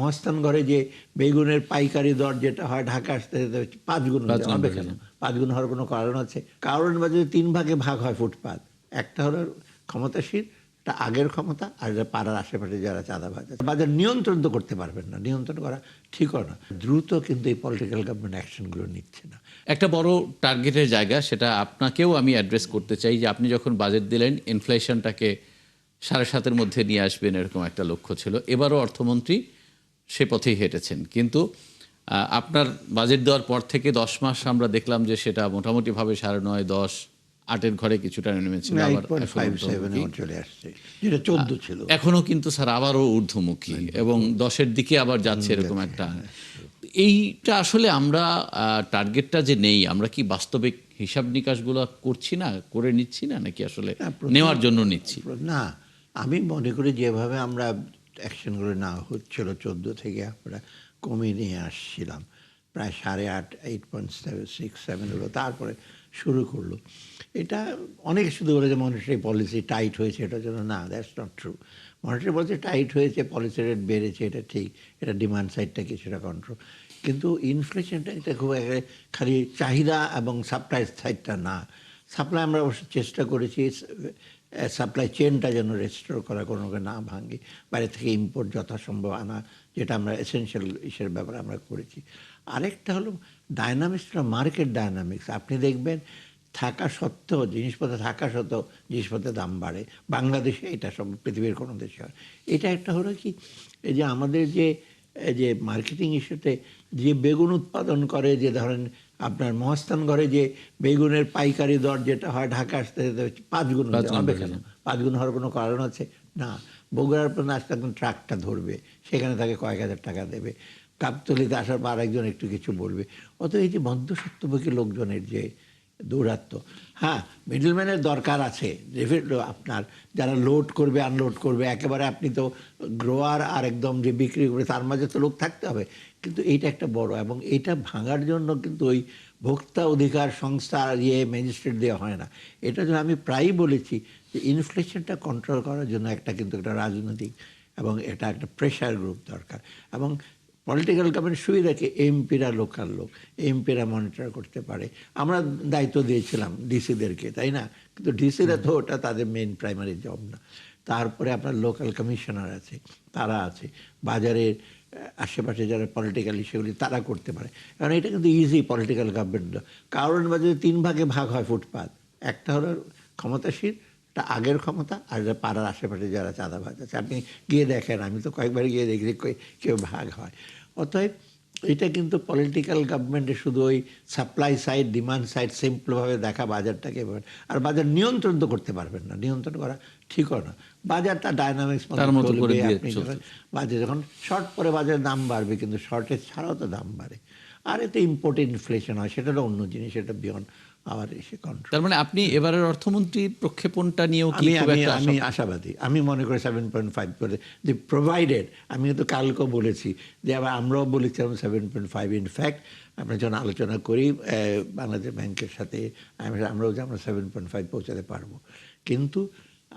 মহাস্থান ঘরে যে বেগুনের পাইকারি দর যেটা হয় ঢাকা আসতে 5 গুণ হবে কেন? 5 গুণ হওয়ার কোনো কারণ আছে? কারণ বাজারে 3 ভাগে ভাগ হয় ফুটপাত। একটা হলো ক্ষমতাসীন, এটা আগের ক্ষমতা, আর এটা পাড়ার আশেপাশে যারা চাঁদাবাজ আছে। বাজার নিয়ন্ত্রণ তো করতে পারবেন না, নিয়ন্ত্রণ করা ঠিকও না। দ্রুত কিন্তু এই পলিটিক্যাল গভর্নমেন্ট অ্যাকশনগুলো নিচ্ছে না। একটা বড় টার্গেটের জায়গা, সেটা আপনাকেও আমি অ্যাড্রেস করতে চাই যে আপনি যখন বাজেট দিলেন ইনফ্লেশনটাকে 7.5-এর মধ্যে নিয়ে আসবেন এরকম একটা লক্ষ্য ছিল। এবারও অর্থমন্ত্রী সে পথেই হেঁটেছেন, কিন্তু আপনার বাজেট দেওয়ার পর থেকে 10 মাস আমরা দেখলাম যে সেটা মোটামুটিভাবে 9.5, 10, 8-এর ঘরে কিছুটা নেমেছিল, আবার 8.57 চলে আসছে, যেটা 14 ছিল। এখনো কিন্তু স্যার আবারও ঊর্ধ্বমুখী এবং 10-এর দিকে আবার যাচ্ছে এরকম একটা। এইটা আসলে আমরা টার্গেটটা যে নেই, আমরা কি বাস্তবিক হিসাব নিকাশগুলো করছি না, করে নিচ্ছি না, নাকি আসলে নেওয়ার জন্য নিচ্ছি? না, আমি মনে করি যেভাবে আমরা অ্যাকশনগুলো না হচ্ছিল 14 থেকে আমরা কমিয়ে নিয়ে আসছিলাম, প্রায় 8.5, 8.6-7 হলো, তারপরে শুরু করলো। এটা অনেকে শুধু বলে যে মনিটারি পলিসি টাইট হয়েছে, এটার জন্য। না, that's not true. Monetary policy tight হয়েছে, পলিসি রেট বেড়েছে, এটা ঠিক, এটা ডিমান্ড সাইডটা কিছুটা কন্ট্রোল, কিন্তু ইনফ্লেশনটা এটা খুব খালি চাহিদা এবং সাপ্লাই সাইডটা না। সাপ্লাই আমরা অবশ্য চেষ্টা করেছি সাপ্লাই চেনটা যেন রেস্টোর করা, কোনো না ভাঙে, বাইরে থেকে ইম্পোর্ট যথাসম্ভব আনা, যেটা আমরা এসেনশিয়াল ইসের ব্যাপারে আমরা করেছি। আরেকটা হলো ডায়নামিক্সটা, মার্কেট ডায়নামিক্স। আপনি দেখবেন থাকা সত্ত্বেও, জিনিসপত্র থাকা সত্ত্বেও জিনিসপত্রের দাম বাড়ে। বাংলাদেশে এটা সব, পৃথিবীর কোনো দেশে হয়। এটা একটা হলো কি, এই যে আমাদের যে মার্কেটিং ইস্যুতে যে বেগুন উৎপাদন করে, যে ধরেন আপনার মহাস্থান ঘরে যে বেগুনের পাইকারি দর যেটা হয় ঢাকা আসতে 5 গুণ হবে কেন? 5 গুণ হওয়ার কোনো কারণ আছে? না। বগুড়ার পর আসতে একদম ট্রাকটা ধরবে, সেখানে তাকে কয়েক হাজার টাকা দেবে। গাবতলীতে আসার পর আরেকজন একটু কিছু বলবে। অত এই যে মধ্যস্বত্বভোগী লোকজনের যে দৌরাত্ম্য, হ্যাঁ, মিডলম্যানের দরকার আছে। আপনার যারা লোড করবে, আনলোড করবে, একেবারে আপনি তো গ্রোয়ার আর একদম যে বিক্রি করবে, তার মাঝে তো লোক থাকতে হবে। কিন্তু এইটা একটা বড়, এবং এটা ভাঙার জন্য কিন্তু ওই ভোক্তা অধিকার সংস্থা ম্যাজিস্ট্রেট দেওয়া হয় না। এটা জন্য আমি প্রায়ই বলেছি যে ইনফ্লেশনটা কন্ট্রোল করার জন্য কিন্তু একটা রাজনৈতিক এবং এটা একটা প্রেশার গ্রুপ দরকার। এবং পলিটিক্যাল গভর্নমেন্ট সুবিধাকে এমপিরা লোকাল লোক, এমপিরা মনিটর করতে পারে। আমরা দায়িত্ব দিয়েছিলাম ডিসিদেরকে, তাই না? কিন্তু ডিসিরা তো ওটা তাদের মেন প্রাইমারি জব না। তারপরে আপনার লোকাল কমিশনার আছে, তারা আছে, বাজারের আশেপাশে যারা পলিটিক্যাল ইস্যুগুলি তারা করতে পারে। কারণ এটা কিন্তু ইজি পলিটিক্যাল গভর্নমেন্ট। কারণ বাজারে 3 ভাগে ভাগ হয় ফুটপাত। একটা হলো ক্ষমতাসীন, এটা আগের ক্ষমতা, আর এটা পাড়ার আশেপাশে যারা চাঁদাবাজ আছে। আপনি গিয়ে দেখেন, আমি তো কয়েকবার গিয়ে দেখি কেউ ভাগ হয়। অতএব এটা কিন্তু পলিটিক্যাল গভর্নমেন্টের শুধু ওই সাপ্লাই সাইড, ডিমান্ড সাইড সিম্পলভাবে দেখা বাজারটাকে, আর বাজার নিয়ন্ত্রণ তো করতে পারবেন না, নিয়ন্ত্রণ করা ঠিকও না। বাজারটা ডায়নামিক্স চলবে। আপনি বাজার যখন শর্ট পরে বাজারের দাম বাড়বে, কিন্তু শর্টেজ ছাড়াও তো দাম বাড়ে। আর এতে ইম্পোর্ট ইনফ্লেশন হয়, সেটা অন্য জিনিস, এটা বিয়ন্ড আবার এসে কন্ট্রোল। তার মানে আপনি এবারের অর্থমন্ত্রীর প্রক্ষেপণটা নিয়েও কি আমি আশাবাদী। আমি মনে করি 7.5 করে যে প্রোভাইডেড, আমি তো কালকেও বলেছি যে আবার আমরাও বলেছিলাম 7.5। ইনফ্যাক্ট আমরা যখন আলোচনা করি বাংলাদেশ ব্যাংকের সাথে, আমরাও যে আমরা 7.5 পৌঁছাতে পারবো। কিন্তু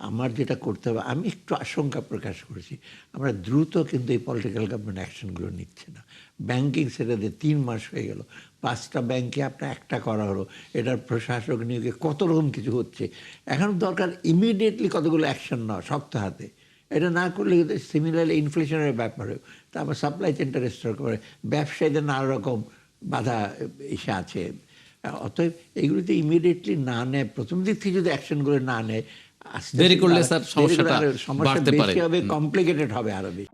আমার যেটা করতে হবে, আমি একটু আশঙ্কা প্রকাশ করেছি, আমরা দ্রুত কিন্তু এই পলিটিক্যাল গভর্নমেন্ট অ্যাকশনগুলো নিচ্ছে না। ব্যাংকিং সেক্টরে 3 মাস হয়ে গেল, 5টা ব্যাংকে আপনার একটা করা হলো, এটার প্রশাসক নিয়োগে কত রকম কিছু হচ্ছে। এখন দরকার ইমিডিয়েটলি কতগুলো অ্যাকশন নেওয়া শক্ত হাতে। এটা না করলে সিমিলারলি ইনফ্লেশনের ব্যাপারে, তারপর সাপ্লাই চেনটা রেস্টোর করে, ব্যবসায়ীদের নানা রকম বাধা এসে আছে। অতএব এইগুলিতে ইমিডিয়েটলি না নেয়, প্রথম দিক থেকে যদি অ্যাকশনগুলো না নেয়, দেরি করলে স্যার সমস্যাটা বাড়তে পারে, কমপ্লিকেটেড হবে আরো বেশি।